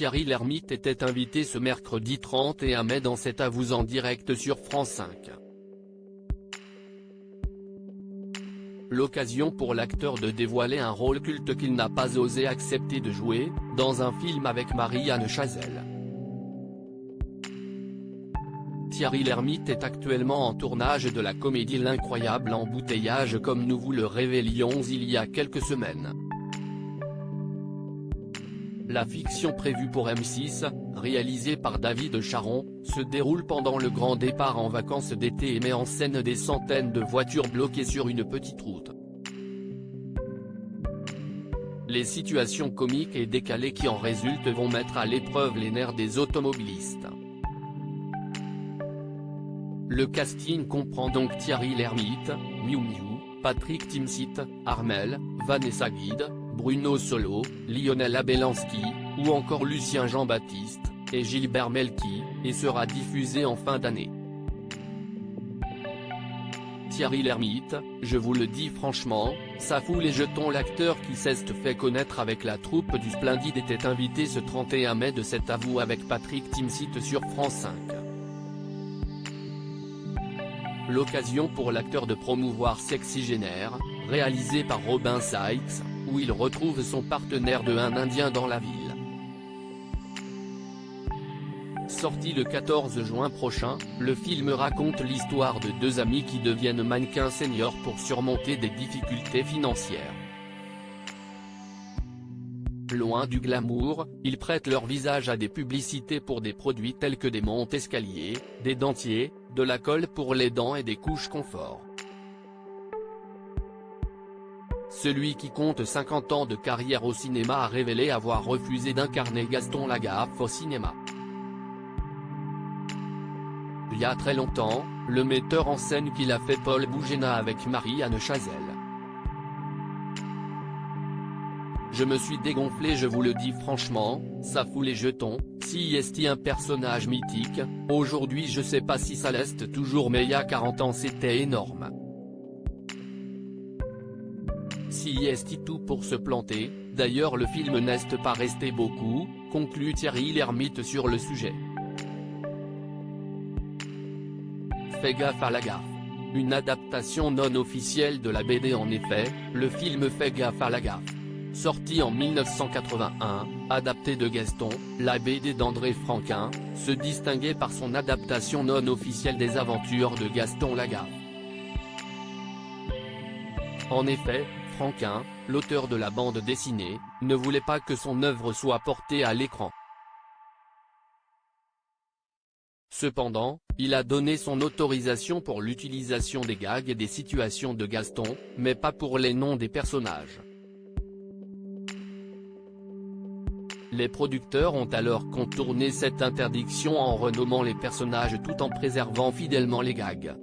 Thierry Lhermitte était invité ce mercredi 31 mai dans C'est à vous en direct sur France 5. L'occasion pour l'acteur de dévoiler un rôle culte qu'il n'a pas osé accepter de jouer, dans un film avec Marie-Anne Chazelle. Thierry Lhermitte est actuellement en tournage de la comédie L'incroyable embouteillage comme nous vous le révélions il y a quelques semaines. La fiction prévue pour M6, réalisée par David Charon, se déroule pendant le grand départ en vacances d'été et met en scène des centaines de voitures bloquées sur une petite route. Les situations comiques et décalées qui en résultent vont mettre à l'épreuve les nerfs des automobilistes. Le casting comprend donc Thierry Lhermitte, Miou Miou, Patrick Timsit, Armel, Vanessa Guide, Bruno Solo, Lionel Abelanski, ou encore Lucien Jean-Baptiste, et Gilbert Melki, et sera diffusé en fin d'année. Thierry Lhermitte, je vous le dis franchement, ça fout les jetons. L'acteur qui s'est fait connaître avec la troupe du Splendide était invité ce 31 mai de C'est à vous avec Patrick Timsit sur France 5. L'occasion pour l'acteur de promouvoir Sexygénaire, réalisé par Robin Sykes, où il retrouve son partenaire de Un Indien dans la ville. Sorti le 14 juin prochain, le film raconte l'histoire de deux amis qui deviennent mannequins seniors pour surmonter des difficultés financières. Loin du glamour, ils prêtent leur visage à des publicités pour des produits tels que des monte-escaliers, des dentiers, de la colle pour les dents et des couches confort. Celui qui compte 50 ans de carrière au cinéma a révélé avoir refusé d'incarner Gaston Lagaffe au cinéma. Il y a très longtemps, le metteur en scène qu'il a fait Paul Bougena avec Marie-Anne Chazelle. Je me suis dégonflé, je vous le dis franchement, ça fout les jetons. Si est un personnage mythique, aujourd'hui je sais pas si ça l'est toujours mais il y a 40 ans c'était énorme. Si est tout pour se planter, d'ailleurs le film n'est pas resté beaucoup, conclut Thierry Lhermitte sur le sujet. Fais gaffe à la gaffe. Une adaptation non officielle de la BD en effet, le film Fais gaffe à la gaffe. Sorti en 1981, adapté de Gaston, la BD d'André Franquin, se distinguait par son adaptation non officielle des aventures de Gaston Lagaffe. En effet, Franquin, l'auteur de la bande dessinée, ne voulait pas que son œuvre soit portée à l'écran. Cependant, il a donné son autorisation pour l'utilisation des gags et des situations de Gaston, mais pas pour les noms des personnages. Les producteurs ont alors contourné cette interdiction en renommant les personnages tout en préservant fidèlement les gags.